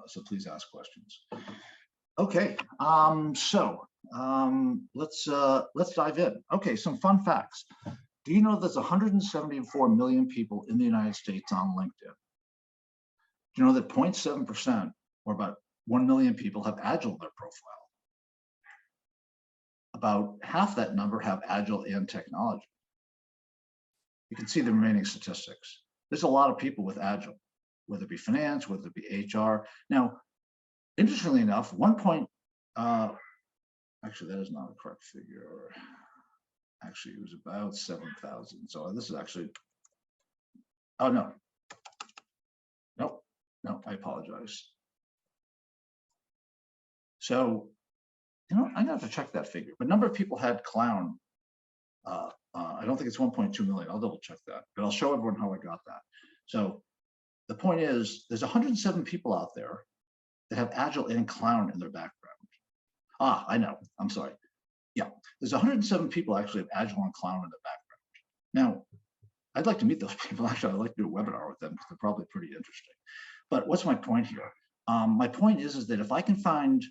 So please ask questions. Okay, let's dive in. Okay, some fun facts. Do you know there's 174 million people in the United States on LinkedIn? Do you know that 0.7%, or about 1 million people, have Agile in their profile? About half that number have Agile and technology. You can see the remaining statistics. There's a lot of people with Agile, whether it be finance, whether it be HR. Now, interestingly enough, actually, that is not a correct figure. Actually, it was about 7,000. So this is actually, oh, no. No, I apologize. So, I'm gonna have to check that figure. But number of people had clown. I don't think it's 1.2 million. I'll double check that, but I'll show everyone how I got that. So the point is, there's 107 people out there that have Agile and clown in their background. I know, I'm sorry. Yeah, there's 107 people actually have Agile and clown in their background. Now, I'd like to meet those people. Actually, I'd like to do a webinar with them because they're probably pretty interesting. But what's my point here? My point is that if I can find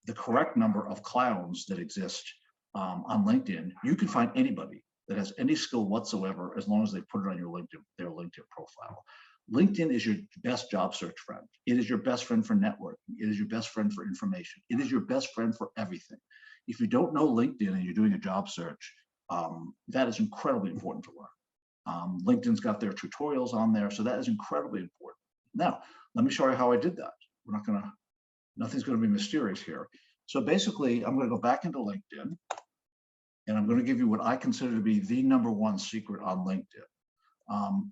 the correct number of clowns that exist on LinkedIn, you can find anybody that has any skill whatsoever as long as they put it on their LinkedIn profile. LinkedIn is your best job search friend. It is your best friend for networking. It is your best friend for information. It is your best friend for everything. If you don't know LinkedIn and you're doing a job search, that is incredibly important to learn. LinkedIn's got their tutorials on there, so that is incredibly important. Now, let me show you how I did that. Nothing's gonna be mysterious here. So basically, I'm gonna go back into LinkedIn, and I'm gonna give you what I consider to be the #1 secret on LinkedIn.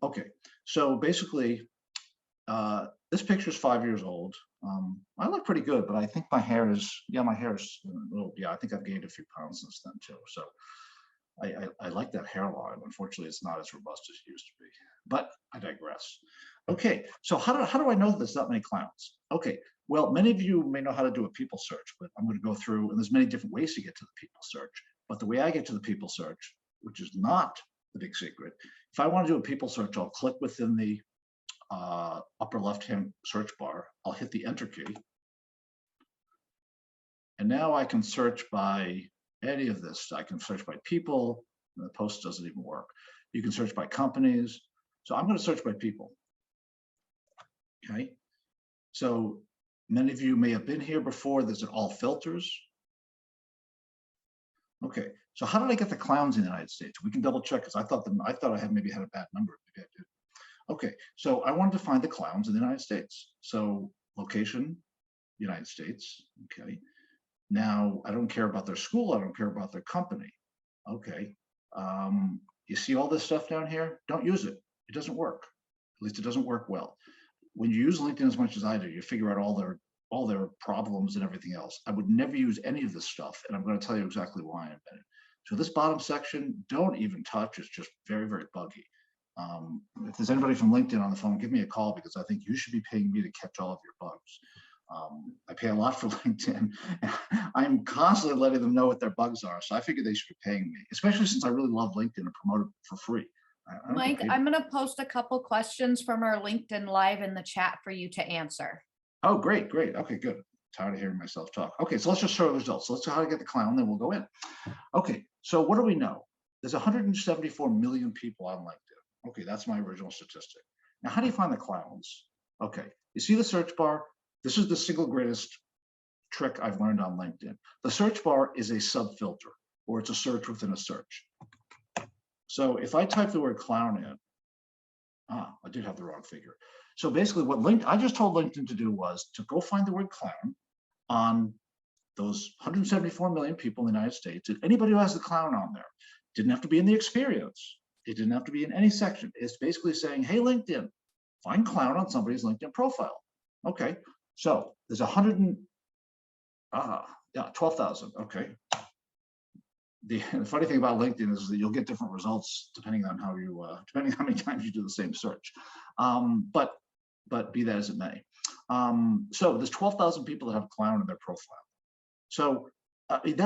Okay, so basically, this picture is 5 years old. I look pretty good, but I think my hair is, I think I've gained a few pounds since then too. So I like that hairline. Unfortunately, it's not as robust as it used to be, but I digress. Okay, so how do I know that there's that many clowns? Okay, well, many of you may know how to do a people search, but I'm going to go through, and there's many different ways to get to the people search. But the way I get to the people search, which is not the big secret, if I want to do a people search, I'll click within the upper left-hand search bar. I'll hit the Enter key. And now I can search by any of this. I can search by people. The post doesn't even work. You can search by companies. So I'm going to search by people. Okay. So many of you may have been here before. There's all filters. Okay. So how did I get the clowns in the United States? We can double check because I thought I had maybe had a bad number. Maybe I did. Okay. So I wanted to find the clowns in the United States. So location, United States. Okay. Now, I don't care about their school. I don't care about their company. Okay. You see all this stuff down here? Don't use it. It doesn't work. At least it doesn't work well. When you use LinkedIn as much as I do, you figure out all their problems and everything else. I would never use any of this stuff, and I'm going to tell you exactly why in a minute. So this bottom section, don't even touch. It's just very, very buggy. If there's anybody from LinkedIn on the phone, give me a call because I think you should be paying me to catch all of your bugs. I pay a lot for LinkedIn. I'm constantly letting them know what their bugs are. So I figure they should be paying me, especially since I really love LinkedIn and promote it for free. Mike, I'm going to post a couple questions from our LinkedIn Live in the chat for you to answer. Oh, great, great. Okay, good. Tired of hearing myself talk. Okay, so let's just show the results. So let's see how to get the clown, then we'll go in. Okay, so what do we know? There's 174 million people on LinkedIn. Okay, that's my original statistic. Now, how do you find the clowns? Okay, you see the search bar? This is the single greatest trick I've learned on LinkedIn. The search bar is a sub-filter, or it's a search within a search. So if I type the word clown in, I did have the wrong figure. So basically what I just told LinkedIn to do was to go find the word clown on those 174 million people in the United States, and anybody who has the clown on there. Didn't have to be in the experience. It didn't have to be in any section. It's basically saying, hey, LinkedIn, find clown on somebody's LinkedIn profile. Okay, so there's 12,000, okay. The funny thing about LinkedIn is that you'll get different results depending on how you, depending on how many times you do the same search. But be that as it may. So there's 12,000 people that have clown in their profile. So you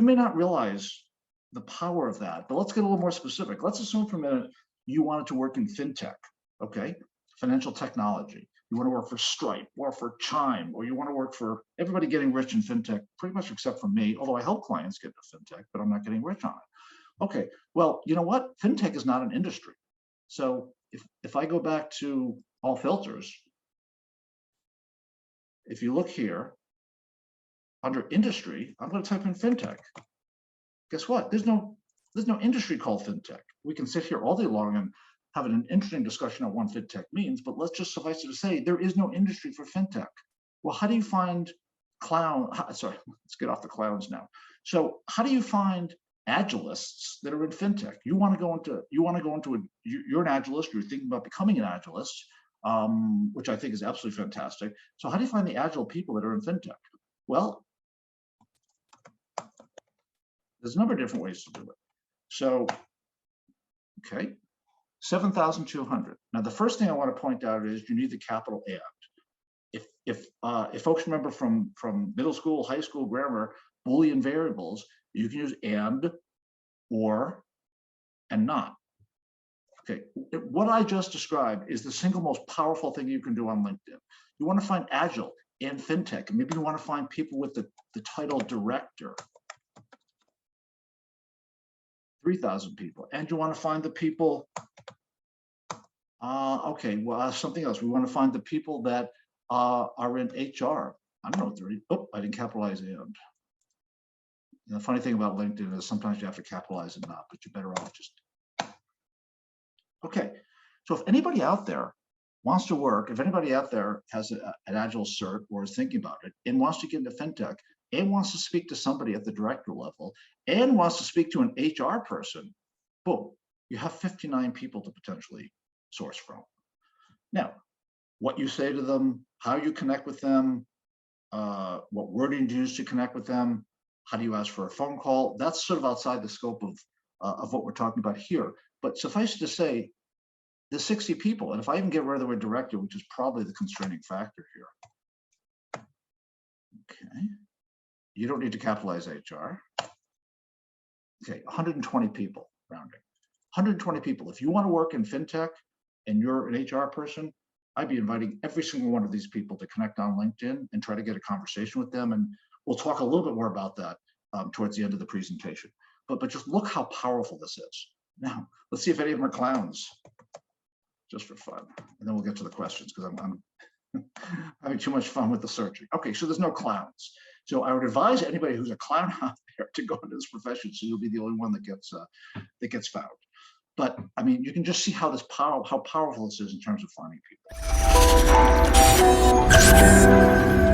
may not realize the power of that, but let's get a little more specific. Let's assume for a minute you wanted to work in Fintech, okay? Financial technology. you want to work for Stripe or for Chime, or you want to work for everybody getting rich in fintech, pretty much except for me, although I help clients get into fintech, but I'm not getting rich on it. Okay, well, you know what? Fintech is not an industry. So if I go back to all filters, if you look here under industry, I'm going to type in fintech. Guess what? There's no industry called fintech. We can sit here all day long and have an interesting discussion on what fintech means, but let's just suffice it to say there is no industry for fintech. Well, how do you find sorry, let's get off the clowns now. So how do you find agilists that are in fintech? You're an agilist, you're thinking about becoming an agilist, which I think is absolutely fantastic. So how do you find the agile people that are in fintech? Well, there's a number of different ways to do it. So, okay, 7,200. Now, the first thing I want to point out is you need the capital and. If folks remember from middle school, high school grammar, Boolean variables, you can use and, or, and not. Okay, what I just described is the single most powerful thing you can do on LinkedIn. You want to find Agile and fintech, and maybe you want to find people with the title director. 3,000 people, and you want to find the people. Okay, well, something else. We want to find the people that are in HR. I don't know what they're. Oh, I didn't capitalize and. And the funny thing about LinkedIn is sometimes you have to capitalize and not, but you're better off just. Okay, so if anybody out there wants to work, if anybody out there has an Agile cert or is thinking about it and wants to get into fintech and wants to speak to somebody at the director level and wants to speak to an HR person, boom, you have 59 people to potentially source from. Now, what you say to them, how you connect with them, what wording do you use to connect with them, how do you ask for a phone call? That's sort of outside the scope of what we're talking about here. But suffice it to say, the 60 people, and if I even get rid of the word director, which is probably the constraining factor here. Okay, you don't need to capitalize HR. Okay, 120 people, rounding. 120 people. If you want to work in fintech and you're an HR person, I'd be inviting every single one of these people to connect on LinkedIn and try to get a conversation with them. And we'll talk a little bit more about that towards the end of the presentation. But just look how powerful this is. Now, let's see if any of them are clowns, just for fun. And then we'll get to the questions because I'm having too much fun with the searching. Okay, so there's no clowns. So I would advise anybody who's a clown out there to go into this profession, so you'll be the only one that gets found. But I mean, you can just see how how powerful this is in terms of finding people.